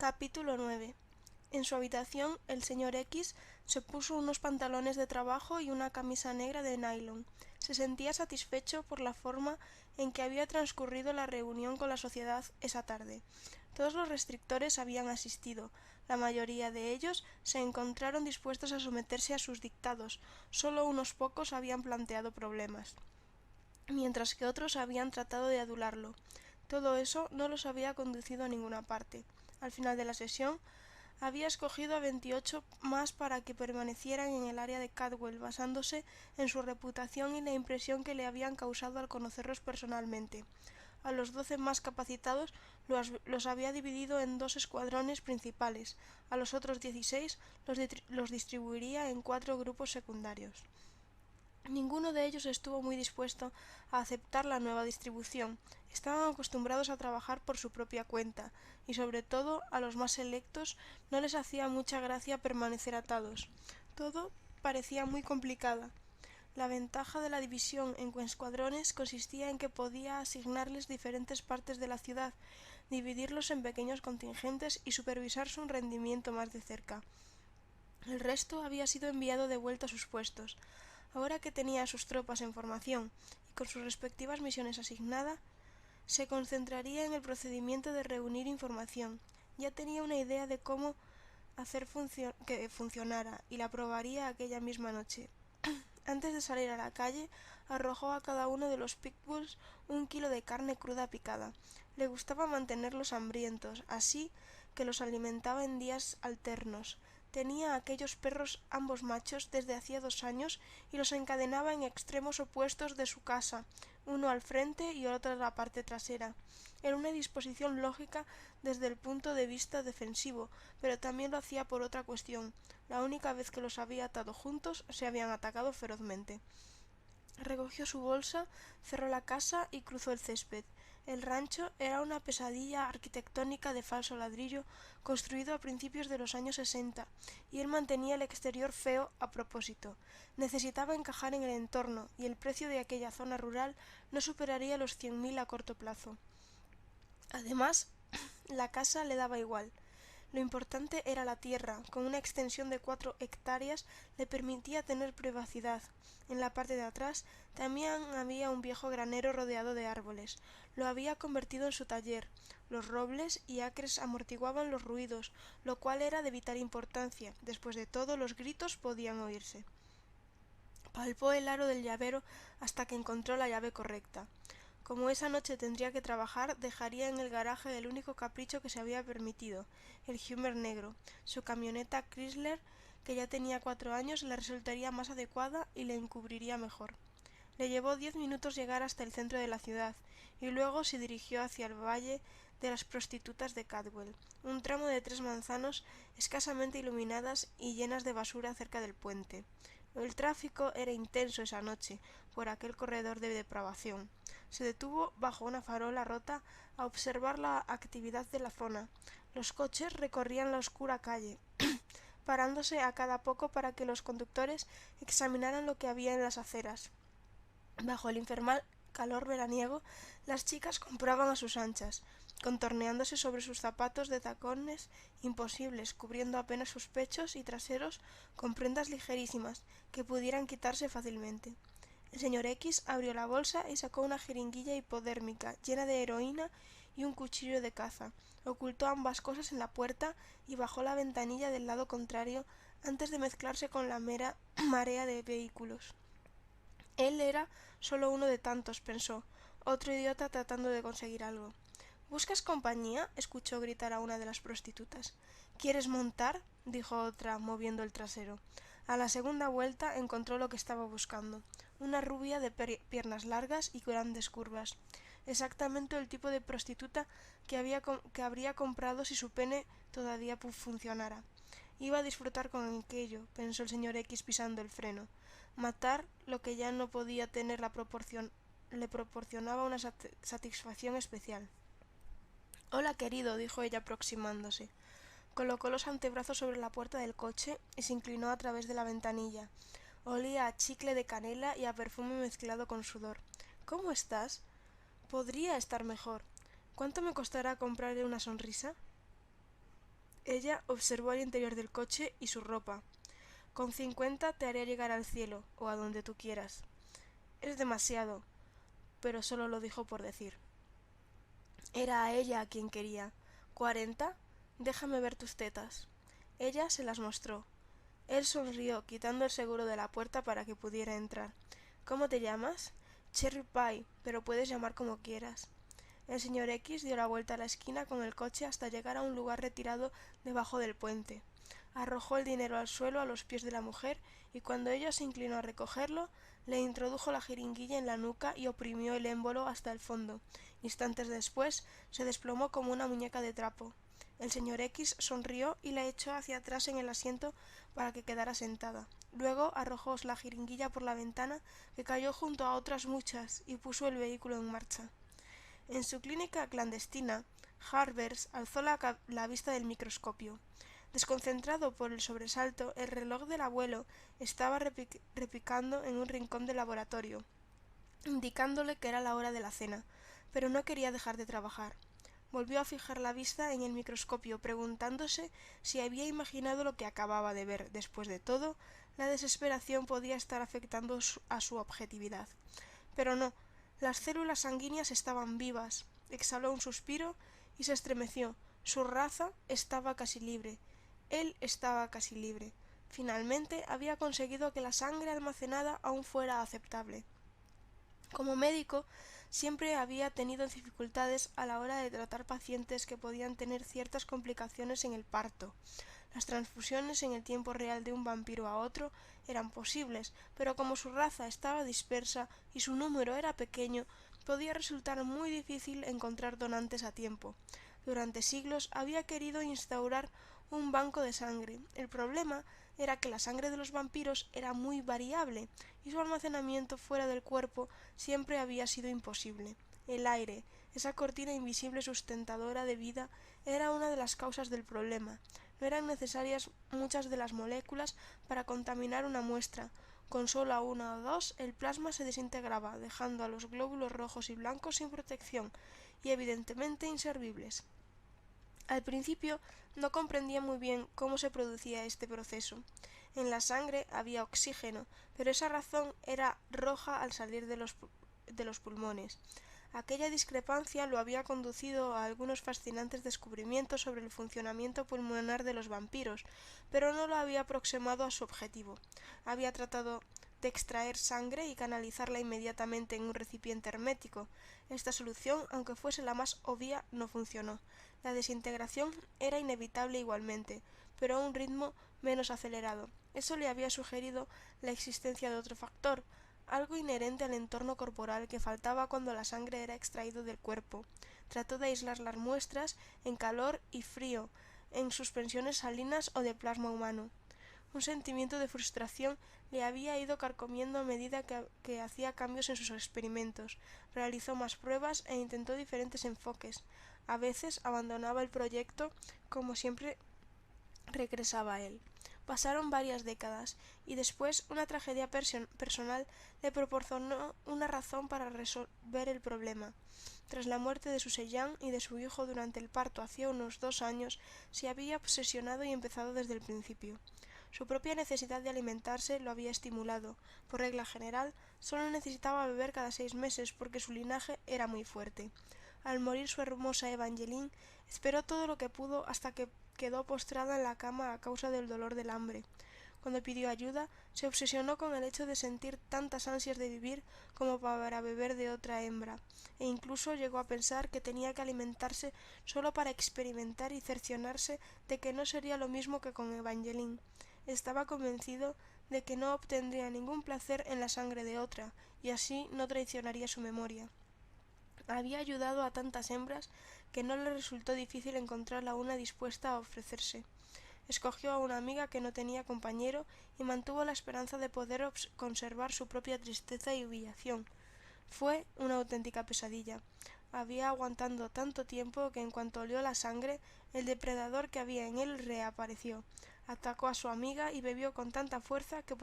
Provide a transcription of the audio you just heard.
Capítulo 9. En su habitación, el señor X se puso unos pantalones de trabajo y una camisa negra de nylon. Se sentía satisfecho por la forma en que había transcurrido la reunión con la sociedad esa tarde. Todos los restrictores habían asistido. La mayoría de ellos se encontraron dispuestos a someterse a sus dictados. Solo unos pocos habían planteado problemas, mientras que otros habían tratado de adularlo. Todo eso no los había conducido a ninguna parte. Al final de la sesión, había escogido a 28 más para que permanecieran en el área de Cadwell, basándose en su reputación y la impresión que le habían causado al conocerlos personalmente. A los 12 más capacitados los había dividido en 2 escuadrones principales. A los otros 16 los distribuiría en 4 grupos secundarios. Ninguno de ellos estuvo muy dispuesto a aceptar la nueva distribución. Estaban acostumbrados a trabajar por su propia cuenta, y sobre todo a los más selectos no les hacía mucha gracia permanecer atados. Todo parecía muy complicado. La ventaja de la división en escuadrones consistía en que podía asignarles diferentes partes de la ciudad, dividirlos en pequeños contingentes y supervisar su rendimiento más de cerca. El resto había sido enviado de vuelta a sus puestos. Ahora que tenía a sus tropas en formación y con sus respectivas misiones asignadas, se concentraría en el procedimiento de reunir información. Ya tenía una idea de cómo hacer que funcionara y la probaría aquella misma noche. Antes de salir a la calle, arrojó a cada uno de los pitbulls 1 kilo de carne cruda picada. Le gustaba mantenerlos hambrientos, así que los alimentaba en días alternos. Tenía a aquellos perros ambos machos desde hacía 2 años y los encadenaba en extremos opuestos de su casa, uno al frente y otro a la parte trasera. Era una disposición lógica desde el punto de vista defensivo, pero también lo hacía por otra cuestión. La única vez que los había atado juntos se habían atacado ferozmente. Recogió su bolsa, cerró la casa y cruzó el césped. El rancho era una pesadilla arquitectónica de falso ladrillo construido a principios de los años 60, y él mantenía el exterior feo a propósito. Necesitaba encajar en el entorno, y el precio de aquella zona rural no superaría los 100.000 a corto plazo. Además, la casa le daba igual. Lo importante era la tierra. Con una extensión de 4 hectáreas le permitía tener privacidad. En la parte de atrás también había un viejo granero rodeado de árboles. Lo había convertido en su taller. Los robles y acres amortiguaban los ruidos, lo cual era de vital importancia. Después de todo, los gritos podían oírse. Palpó el aro del llavero hasta que encontró la llave correcta. Como esa noche tendría que trabajar, dejaría en el garaje el único capricho que se había permitido, el Hummer negro. Su camioneta Chrysler, que ya tenía 4 años, le resultaría más adecuada y le encubriría mejor. Le llevó 10 minutos llegar hasta el centro de la ciudad, y luego se dirigió hacia el valle de las prostitutas de Cadwell, un tramo de 3 manzanas escasamente iluminadas y llenas de basura cerca del puente. El tráfico era intenso esa noche por aquel corredor de depravación. Se detuvo bajo una farola rota a observar la actividad de la zona. Los coches recorrían la oscura calle, parándose a cada poco para que los conductores examinaran lo que había en las aceras. Bajo el infernal calor veraniego, las chicas compraban a sus anchas, contorneándose sobre sus zapatos de tacones imposibles, cubriendo apenas sus pechos y traseros con prendas ligerísimas que pudieran quitarse fácilmente. El señor X abrió la bolsa y sacó una jeringuilla hipodérmica llena de heroína y un cuchillo de caza. Ocultó ambas cosas en la puerta y bajó la ventanilla del lado contrario antes de mezclarse con la marea de vehículos. Él era solo uno de tantos, pensó, otro idiota tratando de conseguir algo. ¿Buscas compañía? Escuchó gritar a una de las prostitutas. ¿Quieres montar? Dijo otra, moviendo el trasero. A la segunda vuelta encontró lo que estaba buscando, una rubia de piernas largas y grandes curvas. Exactamente el tipo de prostituta que habría comprado si su pene todavía funcionara. Iba a disfrutar con aquello, pensó el señor X pisando el freno. Matar lo que ya no podía tener le proporcionaba una satisfacción especial. «Hola, querido», dijo ella aproximándose. Colocó los antebrazos sobre la puerta del coche y se inclinó a través de la ventanilla. Olía a chicle de canela y a perfume mezclado con sudor. «¿Cómo estás?» «Podría estar mejor. ¿Cuánto me costará comprarle una sonrisa?» Ella observó el interior del coche y su ropa. «Con 50 te haré llegar al cielo, o a donde tú quieras». «Es demasiado», pero solo lo dijo por decir. Era a ella a quien quería. «¿40? Déjame ver tus tetas». Ella se las mostró. Él sonrió, quitando el seguro de la puerta para que pudiera entrar. «¿Cómo te llamas?» «Cherry Pie, pero puedes llamar como quieras». El señor X dio la vuelta a la esquina con el coche hasta llegar a un lugar retirado debajo del puente. Arrojó el dinero al suelo a los pies de la mujer y cuando ella se inclinó a recogerlo, le introdujo la jeringuilla en la nuca y oprimió el émbolo hasta el fondo. Instantes después se desplomó como una muñeca de trapo. El señor X sonrió y la echó hacia atrás en el asiento para que quedara sentada. Luego arrojó la jeringuilla por la ventana, que cayó junto a otras muchas, y puso el vehículo en marcha. En su clínica clandestina, Harbers alzó la vista del microscopio. Desconcentrado por el sobresalto, el reloj del abuelo estaba repicando en un rincón del laboratorio, indicándole que era la hora de la cena, pero no quería dejar de trabajar. Volvió a fijar la vista en el microscopio, preguntándose si había imaginado lo que acababa de ver. Después de todo, la desesperación podía estar afectando a su objetividad. Pero no, las células sanguíneas estaban vivas. Exhaló un suspiro y se estremeció. Su raza estaba casi libre. Él estaba casi libre. Finalmente había conseguido que la sangre almacenada aún fuera aceptable. Como médico, siempre había tenido dificultades a la hora de tratar pacientes que podían tener ciertas complicaciones en el parto. Las transfusiones en el tiempo real de un vampiro a otro eran posibles, pero como su raza estaba dispersa y su número era pequeño, podía resultar muy difícil encontrar donantes a tiempo. Durante siglos había querido instaurar un banco de sangre. El problema era que la sangre de los vampiros era muy variable y su almacenamiento fuera del cuerpo siempre había sido imposible. El aire, esa cortina invisible sustentadora de vida, era una de las causas del problema. No eran necesarias muchas de las moléculas para contaminar una muestra. Con solo una o dos, el plasma se desintegraba, dejando a los glóbulos rojos y blancos sin protección y evidentemente inservibles. Al principio no comprendía muy bien cómo se producía este proceso. En la sangre había oxígeno, pero esa razón era roja al salir de los pulmones. Aquella discrepancia lo había conducido a algunos fascinantes descubrimientos sobre el funcionamiento pulmonar de los vampiros, pero no lo había aproximado a su objetivo. Había tratado de extraer sangre y canalizarla inmediatamente en un recipiente hermético. Esta solución, aunque fuese la más obvia, no funcionó. La desintegración era inevitable igualmente, pero a un ritmo menos acelerado. Eso le había sugerido la existencia de otro factor, algo inherente al entorno corporal que faltaba cuando la sangre era extraída del cuerpo. Trató de aislar las muestras en calor y frío, en suspensiones salinas o de plasma humano. Un sentimiento de frustración le había ido carcomiendo a medida que hacía cambios en sus experimentos. Realizó más pruebas e intentó diferentes enfoques. A veces abandonaba el proyecto, como siempre regresaba a él. Pasaron varias décadas, y después una tragedia personal le proporcionó una razón para resolver el problema. Tras la muerte de su Sellán y de su hijo durante el parto hacía unos 2 años, se había obsesionado y empezado desde el principio. Su propia necesidad de alimentarse lo había estimulado. Por regla general, solo necesitaba beber cada 6 meses porque su linaje era muy fuerte. Al morir su hermosa Evangeline, esperó todo lo que pudo hasta que quedó postrada en la cama a causa del dolor del hambre. Cuando pidió ayuda, se obsesionó con el hecho de sentir tantas ansias de vivir como para beber de otra hembra, e incluso llegó a pensar que tenía que alimentarse solo para experimentar y cerciorarse de que no sería lo mismo que con Evangeline. Estaba convencido de que no obtendría ningún placer en la sangre de otra, y así no traicionaría su memoria. Había ayudado a tantas hembras que no le resultó difícil encontrar a una dispuesta a ofrecerse. Escogió a una amiga que no tenía compañero y mantuvo la esperanza de poder conservar su propia tristeza y humillación. Fue una auténtica pesadilla. Había aguantado tanto tiempo que en cuanto olió la sangre, el depredador que había en él reapareció. Atacó a su amiga y bebió con tanta fuerza que